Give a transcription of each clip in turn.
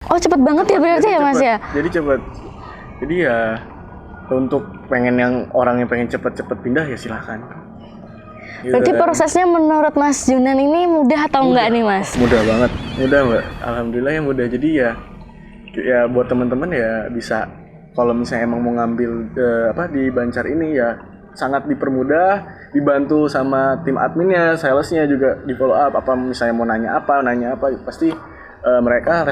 Oh cepet banget ya berarti ya Mas ya? Jadi cepet. Jadi ya untuk pengen yang orang yang pengen cepet-cepet pindah ya silahkan. Gitu. Berarti prosesnya menurut Mas Junan ini mudah atau enggak nih Mas? Mudah banget, mudah Mbak. Alhamdulillah ya mudah. Jadi ya buat teman-teman ya bisa kalau misalnya emang mau ngambil di Bancar ini ya sangat dipermudah, dibantu sama tim adminnya, salesnya juga di follow up. Apa misalnya mau nanya apa pasti mereka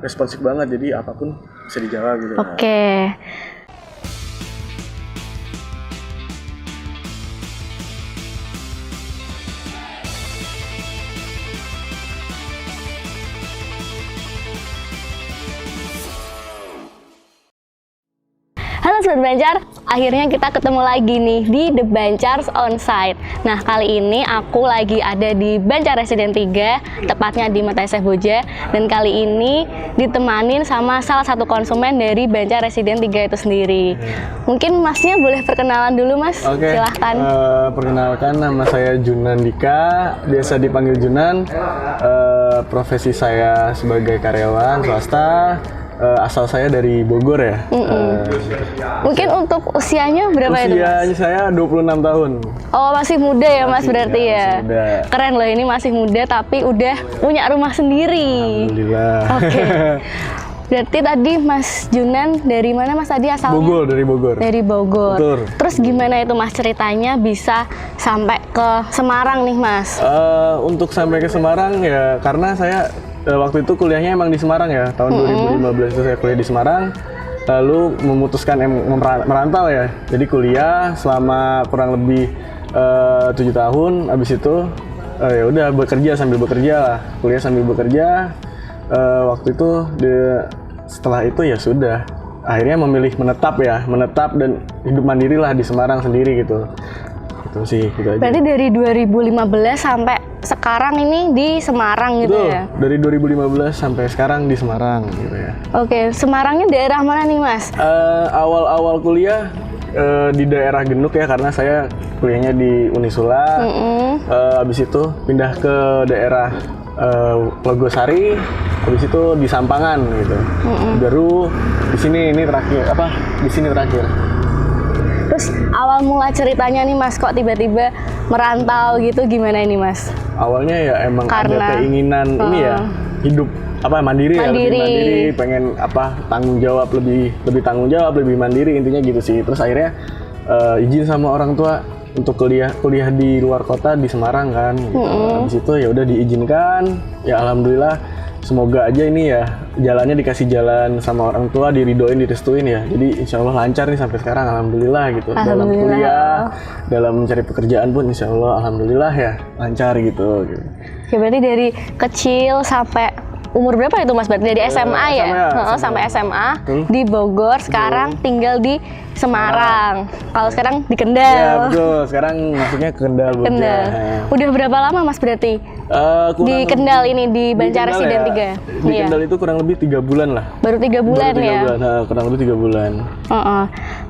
responsif banget. Jadi apapun bisa dijawab gitu. Oke. Halo Sobat Bancar, akhirnya kita ketemu lagi nih di The Bancars Onsite. Nah kali ini aku lagi ada di Bancar Residen 3, tepatnya di Mata SF Boja. Dan kali ini ditemanin sama salah satu konsumen dari Bancar Residen 3 itu sendiri. Mungkin Masnya boleh perkenalan dulu Mas, Oke, silahkan. Perkenalkan nama saya Junan Dika, biasa dipanggil Junan. Profesi saya sebagai karyawan swasta. Asal saya dari Bogor ya. Mungkin untuk usianya berapa itu Mas? Usianya saya 26 tahun. Oh masih muda ya Mas berarti ya? Masih muda. Keren loh, ini masih muda tapi udah punya rumah sendiri. Alhamdulillah. Oke. Berarti tadi Mas Junan dari mana Mas tadi asalnya? Bogor, dari Bogor. Dari Bogor. Betul. Terus gimana itu Mas ceritanya bisa sampai ke Semarang nih Mas? Untuk sampai ke Semarang ya karena saya waktu itu kuliahnya emang di Semarang ya, tahun 2015 itu saya kuliah di Semarang, lalu memutuskan merantau ya, jadi kuliah selama kurang lebih 7 tahun, abis itu ya udah bekerja sambil bekerja lah, kuliah sambil bekerja, waktu itu setelah itu ya sudah, akhirnya memilih menetap dan hidup mandiri lah di Semarang sendiri gitu. Itu sih gitu aja. Berarti dari 2015 sampai sekarang ini di Semarang gitu. Betul, ya? dari 2015 sampai sekarang di Semarang gitu ya. Oke, Semarangnya daerah mana nih Mas? Awal-awal kuliah di daerah Genuk ya karena saya kuliahnya di Unisula. Habis itu pindah ke daerah Logosari, habis itu di Sampangan gitu. Baru di sini terakhir. Terus awal mula ceritanya nih Mas, kok tiba-tiba merantau gitu gimana ini Mas? Awalnya ya emang Karena ada keinginan ini ya hidup mandiri ya, lebih mandiri, pengen tanggung jawab lebih tanggung jawab, lebih mandiri intinya gitu sih. Terus akhirnya izin sama orang tua untuk kuliah di luar kota di Semarang kan. Gitu. Habis itu ya udah diizinkan, ya alhamdulillah. Semoga aja ini ya jalannya dikasih jalan sama orang tua, diridoin, direstuin ya. Jadi insya Allah lancar nih sampai sekarang, alhamdulillah gitu. Dalam kuliah, dalam mencari pekerjaan pun insya Allah alhamdulillah ya lancar gitu. Ya berarti dari kecil sampai umur berapa itu Mas? Berarti dari SMA ya? SMA. Sampai SMA di Bogor, sekarang tinggal di Semarang. Kalau sekarang di Kendal. Ya betul, sekarang masuknya ke Kendal. Kendal. Udah berapa lama Mas berarti? Di Kendal ini, di Bancar Residen 3? Di Kendal itu kurang lebih 3 bulan lah. Baru 3 bulan ya? Kurang lebih 3 bulan.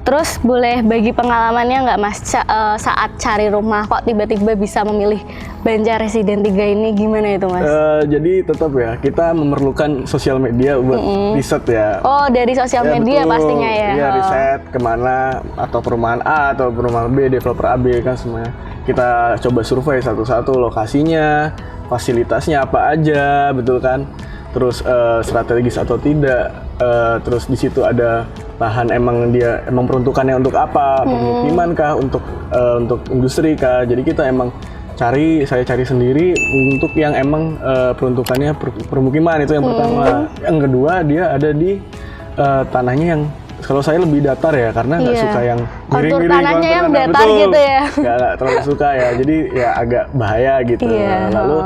Terus boleh bagi pengalamannya nggak Mas saat cari rumah, kok tiba-tiba bisa memilih Bancar Residen 3 ini, gimana itu Mas? Jadi tetap ya, kita memerlukan sosial media buat riset ya. Oh, dari sosial media betul. pastinya ya? Iya, riset kemana, atau perumahan A atau perumahan B, developer A, B kan semuanya. Kita coba survei satu-satu lokasinya, fasilitasnya apa aja, betul kan? Terus strategis atau tidak, terus di situ ada lahan emang peruntukannya untuk apa, pemukiman kah, untuk industri kah. Jadi kita saya cari sendiri untuk yang emang peruntukannya permukiman, itu yang pertama. Yang kedua dia ada di tanahnya yang kalau saya lebih datar ya karena nggak suka yang miring-miring. Tanahnya yang datar betul. gitu ya? Nggak terlalu suka ya, jadi ya agak bahaya gitu. Lalu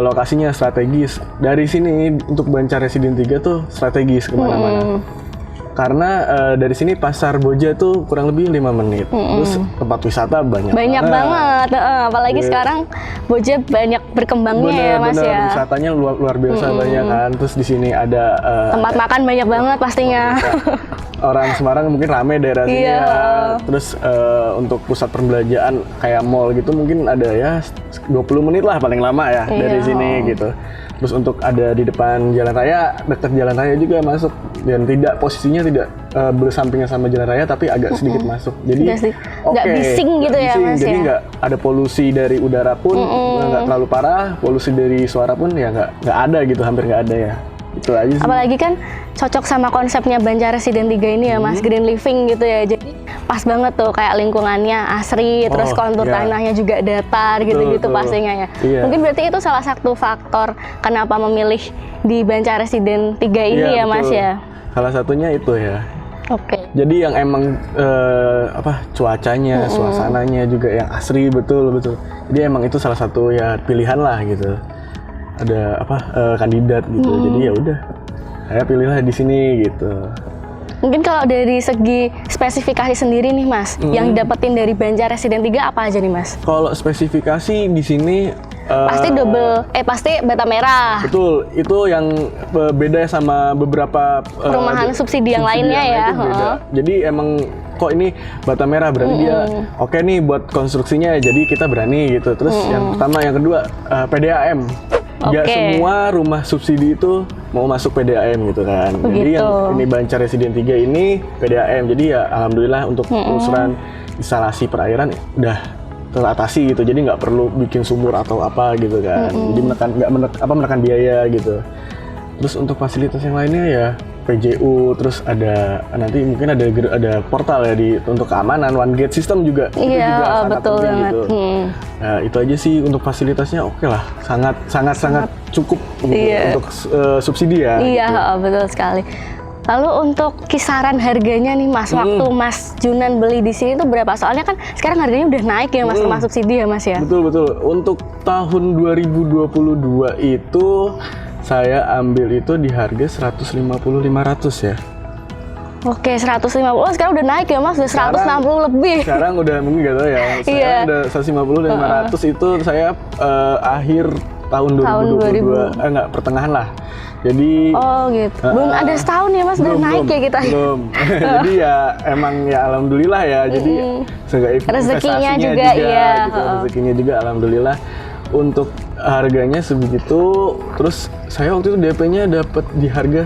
lokasinya strategis. Dari sini untuk Bancar Residen 3 tuh strategis kemana-mana. Karena dari sini pasar Boja tuh kurang lebih 5 menit. Terus tempat wisata banyak banget. Apalagi sekarang Boja banyak berkembangnya ya Mas ya. Wisatanya luar biasa banyak kan. Terus di sini ada tempat makan banyak banget pastinya. Orang Semarang mungkin rame daerah sini ya. Terus untuk pusat perbelanjaan kayak mall gitu mungkin ada ya 20 menit lah paling lama ya dari sini gitu. Terus untuk ada di depan jalan raya, dekat jalan raya juga masuk, dan posisinya tidak bersampingan sama jalan raya tapi agak sedikit masuk. Jadi nggak bising gitu ya Mas jadi ya. nggak ada polusi dari udara pun nggak terlalu parah, polusi dari suara pun ya nggak ada gitu, hampir nggak ada ya. Itu aja sih. Apalagi kan cocok sama konsepnya Banjar Residen 3 ini ya Mas, green living gitu ya. Jadi pas banget tuh kayak lingkungannya asri, terus kontur tanahnya juga datar gitu-gitu pastinya ya. Mungkin berarti itu salah satu faktor kenapa memilih di Banjar Residen 3 ini ya Mas ya. Salah satunya itu ya. Oke. Jadi yang emang cuacanya, suasananya juga yang asri betul. Jadi emang itu salah satu ya pilihan lah gitu. Ada kandidat gitu. Jadi ya udah, saya pilihlah di sini gitu. Mungkin kalau dari segi spesifikasi sendiri nih Mas, yang didapetin dari Banjar Residen 3 apa aja nih Mas? Kalau spesifikasi di sini pasti pasti bata merah. Betul, itu yang beda sama beberapa perumahan subsidi yang lainnya ya. Jadi emang kok ini bata merah berarti dia oke nih buat konstruksinya, jadi kita berani gitu. Terus yang pertama, yang kedua PDAM. Gak semua rumah subsidi itu mau masuk PDAM gitu kan. Jadi yang ini Banjar Residen 3 ini PDAM. Jadi ya alhamdulillah untuk pengusuran instalasi perairan udah teratasi gitu. Jadi nggak perlu bikin sumur atau apa gitu kan. Jadi menekan biaya gitu. Terus untuk fasilitas yang lainnya ya PJU, terus ada nanti mungkin ada portal ya untuk keamanan, one gate system juga. Iya, itu juga sangat betul penting banget. Gitu. Nah, itu aja sih untuk fasilitasnya oke lah, sangat cukup untuk subsidi ya. Iya, gitu. Betul sekali. Lalu untuk kisaran harganya nih Mas, waktu Mas Junan beli di sini tuh berapa? Soalnya kan sekarang harganya udah naik ya Mas, rumah subsidi ya Mas ya? Betul. Untuk tahun 2022 itu saya ambil itu di harga 150-500 ya. Oke, 150. Sekarang udah naik ya Mas, udah 160 lebih. Sekarang udah mungkin gak tahu ya. Sekarang udah 150-500 itu saya akhir tahun 2022, pertengahan lah. Jadi gitu. Belum ada setahun ya Mas, udah naik ya kita. Belum. Jadi ya emang ya alhamdulillah ya. Jadi rezekinya juga ya. Gitu. Rezekinya juga alhamdulillah. Untuk harganya sebegitu, terus saya waktu itu DP-nya dapat di harga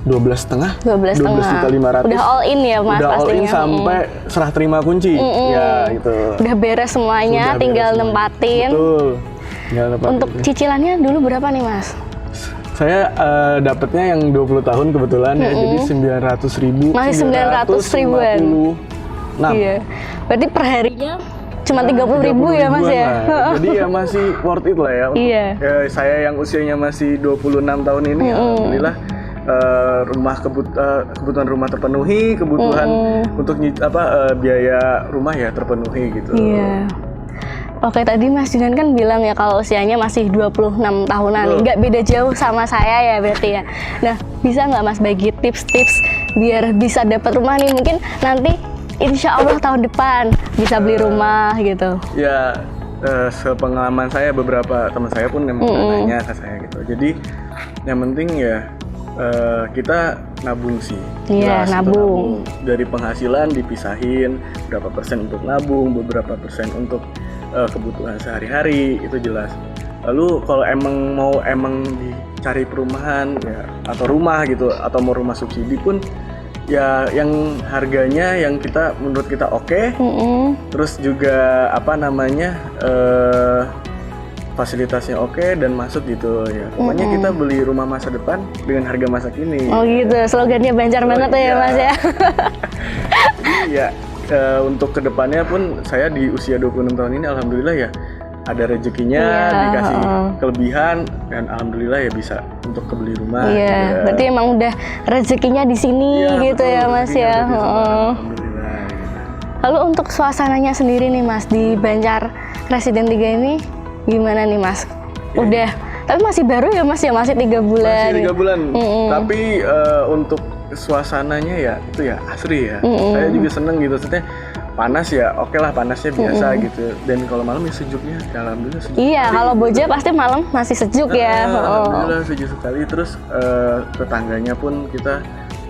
12,5 12.500. Udah all in ya Mas, udah pastinya. All in sampai serah terima kunci. Ya gitu. Udah beres semuanya, tinggal nempatin. Betul. Tinggal nempatin. Untuk cicilannya dulu berapa nih Mas? Saya dapatnya yang 20 tahun kebetulan ya, jadi 900.000. Masih 900 ribuan. Iya. Berarti per harinya cuma 30.000 ya Mas ya? Jadi ya masih worth it lah ya. Iya. Saya yang usianya masih 26 tahun ini, alhamdulillah kebutuhan rumah terpenuhi, kebutuhan untuk biaya rumah ya terpenuhi gitu. Iya. Oke, tadi Mas Junan kan bilang ya kalau usianya masih 26 tahunan, nggak beda jauh sama saya ya berarti ya. Nah, bisa nggak Mas bagi tips-tips biar bisa dapat rumah nih, mungkin nanti insya Allah tahun depan bisa beli rumah gitu. Ya, sepengalaman saya beberapa teman saya pun memang nanya ke saya gitu. Jadi yang penting ya kita nabung sih. Iya, nabung. Dari penghasilan dipisahin berapa persen untuk nabung, beberapa persen untuk kebutuhan sehari-hari, itu jelas. Lalu kalau mau dicari perumahan ya, atau rumah gitu, atau mau rumah subsidi pun ya yang harganya yang menurut kita oke, terus juga fasilitasnya oke dan masuk gitu ya. Pokoknya kita beli rumah masa depan dengan harga masa kini. Oh gitu, slogannya Banjar banget ya Mas ya. Iya. Untuk kedepannya pun saya di usia 26 tahun ini alhamdulillah ya ada rezekinya, dikasih kelebihan, dan alhamdulillah ya bisa untuk kebeli rumah. Iya, berarti emang udah rezekinya di sini gitu ya Mas ya. Alhamdulillah. Lalu untuk suasananya sendiri nih Mas di Banjar Residen 3 ini gimana nih Mas? Udah, tapi masih baru ya Mas ya, masih 3 bulan. Masih 3 bulan. Tapi untuk suasananya ya itu ya asri ya. Saya juga seneng gitu, maksudnya panas ya oke lah, panasnya biasa gitu, dan kalau malam ya sejuknya ya alhamdulillah sejuk. Iya, kalau Boja pasti malam masih sejuk ya. Alhamdulillah sejuk sekali. Terus tetangganya pun kita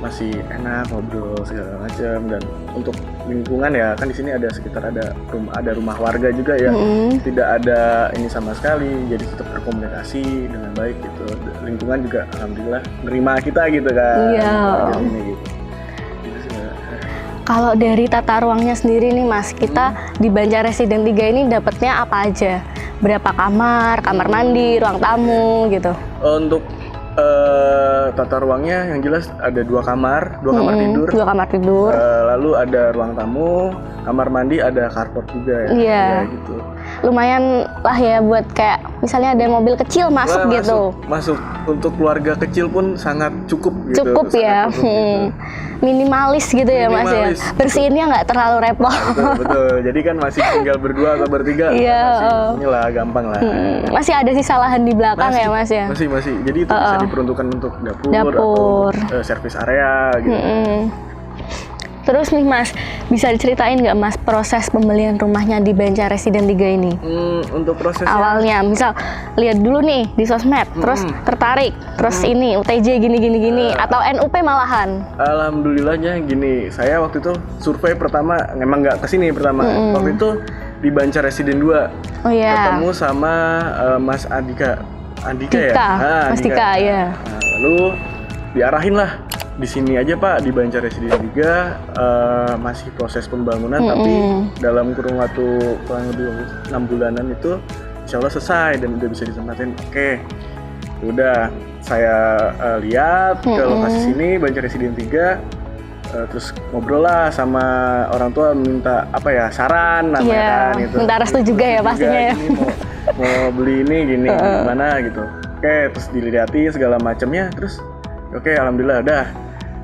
masih enak ngobrol segala macam. Dan untuk lingkungan ya kan di sini ada sekitar ada rumah warga juga ya, tidak ada ini sama sekali, jadi tetap berkomunikasi dengan baik gitu. Lingkungan juga alhamdulillah nerima kita gitu kan. Iya. Ini gitu. Kalau dari tata ruangnya sendiri nih Mas, kita di Banjar Residen 3 ini dapatnya apa aja? Berapa kamar, kamar mandi, ruang tamu gitu? Untuk tata ruangnya yang jelas ada 2 kamar tidur. 2 kamar tidur. Lalu ada ruang tamu, kamar mandi, ada carport juga ya. Iya. Ya, gitu. Lumayan lah ya buat kayak misalnya ada mobil kecil masuk gitu. Masuk untuk keluarga kecil pun sangat cukup gitu. Cukup ya. Cukup, gitu. Minimalis gitu ya Mas ya. Bersihinnya nggak terlalu repot. Betul. Jadi kan masih tinggal berdua atau bertiga. Iya. Inilah gampang lah. Masih ada sisa lahan di belakang ya Mas ya. Masih. Jadi itu bisa diperuntukkan untuk dapur. Atau servis area gitu. Terus nih Mas, bisa diceritain nggak Mas proses pembelian rumahnya di Banjar Residen 3 ini? Untuk prosesnya Awalnya, misal lihat dulu nih di sosmed, terus tertarik, terus ini UTJ gini, atau NUP malahan? Alhamdulillahnya gini, saya waktu itu survei pertama, memang nggak kesini pertama. Waktu itu di Banjar Residen 2, Oh iya. ketemu sama Mas Andika ya? Mas Dika, ya. Nah, lalu diarahin lah, di sini aja Pak, di Banjar Residen 3 masih proses pembangunan, tapi dalam kurun waktu kurang lebih 6 bulanan itu insya Allah selesai dan udah bisa ditempatin. Oke, udah saya lihat ke lokasi sini Banjar Residen 3, terus ngobrol lah sama orang tua, minta apa ya, saran namanya kan gitu. Minta restu juga ya pastinya ya. Ini mau beli ini gini gimana gitu. Oke, terus dilihatin segala macamnya, terus oke, alhamdulillah udah.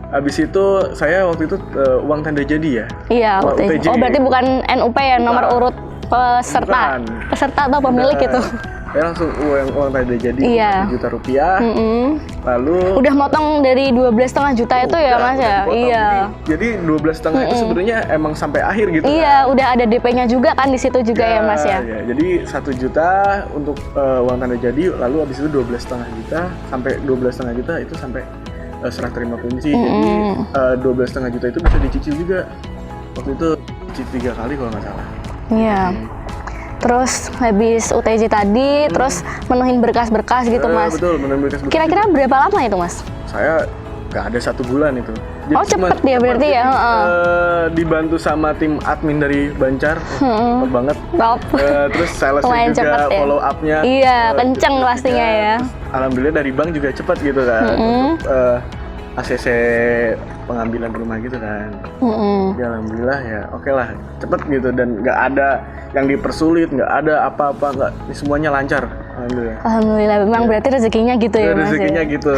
Habis itu saya waktu itu uang tanda jadi ya. Iya, UTJ. Oh berarti bukan NUP ya, nomor urut peserta. Bukan. Peserta atau pemilik itu. Saya langsung uang tanda jadi Iya. Rp1 juta. Lalu Udah motong dari 12,5 juta itu ya Mas ya? Iya. Jadi 12,5 itu sebenarnya emang sampai akhir gitu. Iya, udah ada DP-nya juga kan di situ juga ya Mas ya? Jadi 1 juta untuk uang tanda jadi, lalu habis itu 12,5 juta sampai 12,5 juta itu sampai serah terima kunci. Jadi 12,5 juta itu bisa dicicil juga. Waktu itu cicil 3 kali kalau nggak salah. Iya. Terus habis UTJ tadi, terus menuhin berkas-berkas gitu Mas. Betul, menuhin berkas-berkas. Kira-kira berapa lama itu Mas? Saya nggak ada 1 bulan itu. Jadi cepet dia berarti ya? Dibantu sama tim admin dari Banjar, cepet banget. Top. Terus salesnya Lumayan juga cepet ya? follow up-nya. Iya, kenceng pastinya ya. Alhamdulillah dari bank juga cepat gitu kan, untuk ACC pengambilan rumah gitu kan. Ya alhamdulillah ya, oke lah, cepet gitu dan nggak ada yang dipersulit, nggak ada apa-apa, nggak, semuanya lancar. Alhamdulillah. Alhamdulillah, memang berarti rezekinya gitu ya Mas. Rezekinya ya? gitu.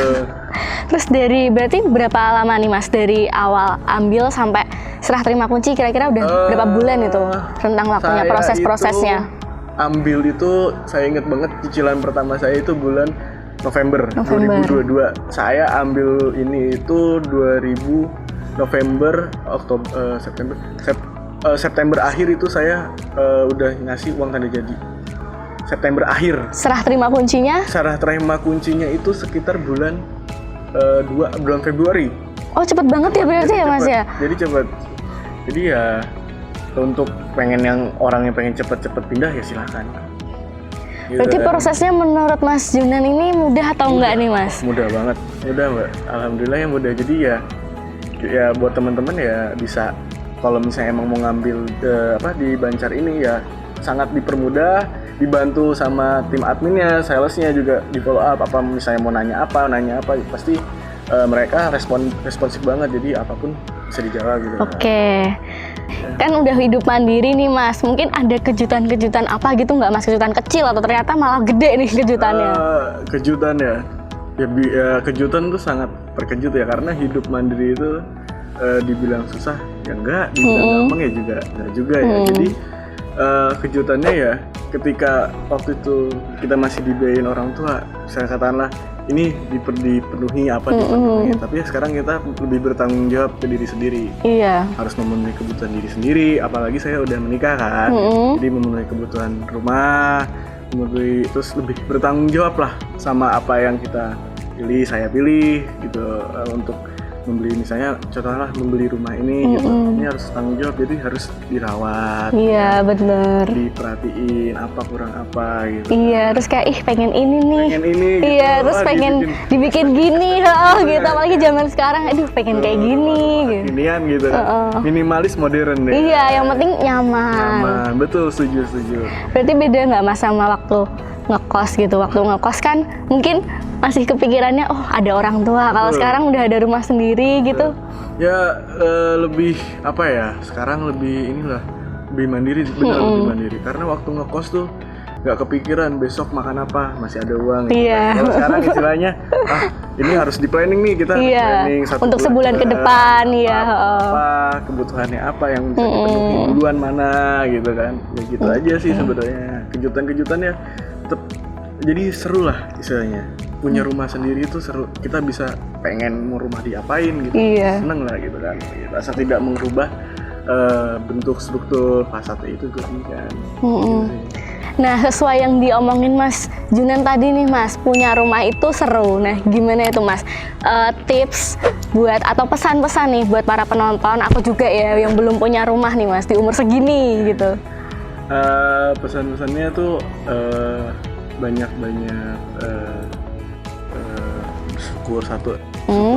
Terus berarti berapa lama nih Mas dari awal ambil sampai serah terima kunci, kira-kira udah berapa bulan itu rentang waktunya, proses-prosesnya? Ambil itu saya inget banget, cicilan pertama saya itu bulan November 2022. Saya ambil ini itu 2000 November, Oktober, September akhir itu saya udah ngasih uang tanda jadi. September akhir. Serah terima kuncinya? Serah terima kuncinya itu sekitar bulan bulan Februari. Oh cepet banget ya berarti ya Mas ya? Jadi cepet. Jadi ya untuk orang yang pengen cepet-cepet pindah ya silahkan. Berarti prosesnya menurut Mas Junan ini mudah atau enggak nih Mas? Mudah banget, mudah Mbak. Alhamdulillah yang mudah. Jadi ya buat teman-teman ya bisa, kalau misalnya emang mau ngambil di Banjar ini ya sangat dipermudah, dibantu sama tim adminnya, salesnya juga di follow up, apa misalnya mau nanya apa pasti mereka responsif banget, jadi apapun bisa dijawab gitu. Oke. Kan udah hidup mandiri nih Mas, mungkin ada kejutan-kejutan apa gitu nggak Mas? Kejutan kecil atau ternyata malah gede nih kejutannya? Kejutan ya kejutan tuh sangat terkejut ya, karena hidup mandiri itu dibilang susah ya enggak, dibilang gampang ya enggak juga ya. Jadi kejutannya ya ketika waktu itu kita masih dibiayain orang tua, saya katakanlah ini dipenuhi tapi ya sekarang kita lebih bertanggung jawab ke diri sendiri. Iya. Harus memenuhi kebutuhan diri sendiri, apalagi saya udah menikah kan. Jadi memenuhi kebutuhan rumah, terus lebih bertanggung jawab lah sama apa yang kita pilih, saya pilih gitu, untuk membeli, misalnya contohnya membeli rumah ini gitu, ini harus tanggung jawab, jadi harus dirawat, Iya, bener. diperhatiin apa kurang apa gitu. Iya, terus kayak ih pengen ini nih. Pengen ini gitu. Iya, terus Wah, pengen dibikin gini, gitu. Apalagi zaman sekarang, aduh pengen kayak gini. Gitu. Ginian gitu kan. Minimalis modern deh. Iya, yang penting nyaman. Nyaman, betul, setuju. Berarti beda nggak Mas sama waktu ngekos gitu? Waktu ngekos kan mungkin masih kepikirannya, oh ada orang tua. Kalau sekarang udah ada rumah sendiri gitu. Ya lebih apa ya? Sekarang lebih inilah, lebih mandiri, benar lebih mandiri. Karena waktu ngekos tuh nggak kepikiran besok makan apa, masih ada uang. Gitu. Iya. Kalau sekarang istilahnya, ini harus di planning nih, kita harus planning untuk sebulan ke depan, ya. Apa kebutuhannya apa yang bisa dipenuhi duluan mana gitu kan? Ya gitu aja sih sebenarnya. Kejutan-kejutannya tetap jadi seru lah istilahnya. Punya rumah sendiri itu seru. Kita bisa pengen mau rumah diapain gitu. Iya. Seneng lah gitu kan. Asal tidak mengubah bentuk struktur fasadnya itu kan. Gitu sih. Nah, sesuai yang diomongin Mas Junan tadi nih Mas, punya rumah itu seru. Nah, gimana itu Mas? Tips buat atau pesan-pesan nih buat para penonton, aku juga ya yang belum punya rumah nih Mas di umur segini gitu. Pesan-pesannya tuh banyak-banyak bersyukur satu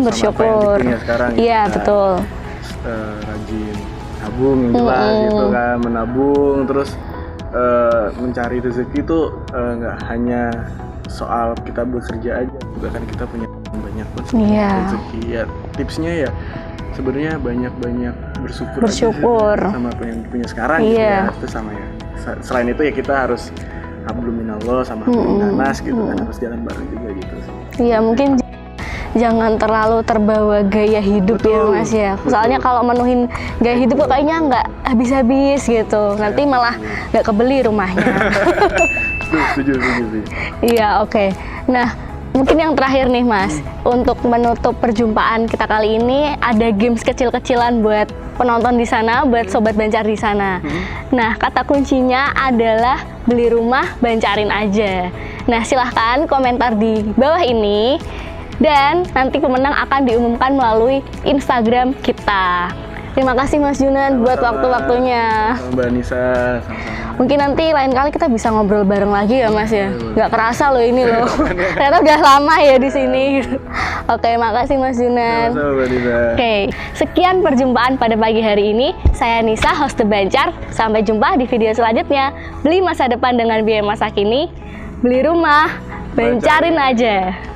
bersyukur. Apa yang dipunya sekarang. Iya, kita, betul. Rajin nabung lah gitu kan, menabung terus mencari rezeki itu nggak hanya soal kita bekerja aja, juga kan kita punya banyak rezeki. Ya tipsnya ya sebenarnya banyak bersyukur aja sih, sama apa yang punya sekarang gitu ya. Itu sama ya. Selain itu ya kita harus Alhamdulillah sama Alhamdulillah gitu kan, harus jalan bareng juga gitu. Iya, mungkin jangan terlalu terbawa gaya hidup. Betul, ya Mas ya. Soalnya kalau menuhin gaya hidup kok kayaknya nggak habis-habis gitu. Nanti malah nggak kebeli rumahnya. Setuju. Iya, oke. Nah, mungkin yang terakhir nih Mas, untuk menutup perjumpaan kita kali ini ada games kecil-kecilan buat penonton di sana, buat sobat Bancar di sana. Nah, kata kuncinya adalah beli rumah bancarin aja. Nah, silahkan komentar di bawah ini. Dan nanti pemenang akan diumumkan melalui Instagram kita. Terima kasih Mas Junan buat waktu-waktunya. Mbak Nisa, sama-sama. Mungkin nanti lain kali kita bisa ngobrol bareng lagi ya Mas ya. Nggak kerasa loh ini loh. Ternyata udah lama ya di sini. Oke, makasih Mas Junan. Sama-sama Mbak Nisa. Oke, sekian perjumpaan pada pagi hari ini. Saya Nisa, host The Bancar. Sampai jumpa di video selanjutnya. Beli masa depan dengan biaya masa kini. Beli rumah, bancarin aja.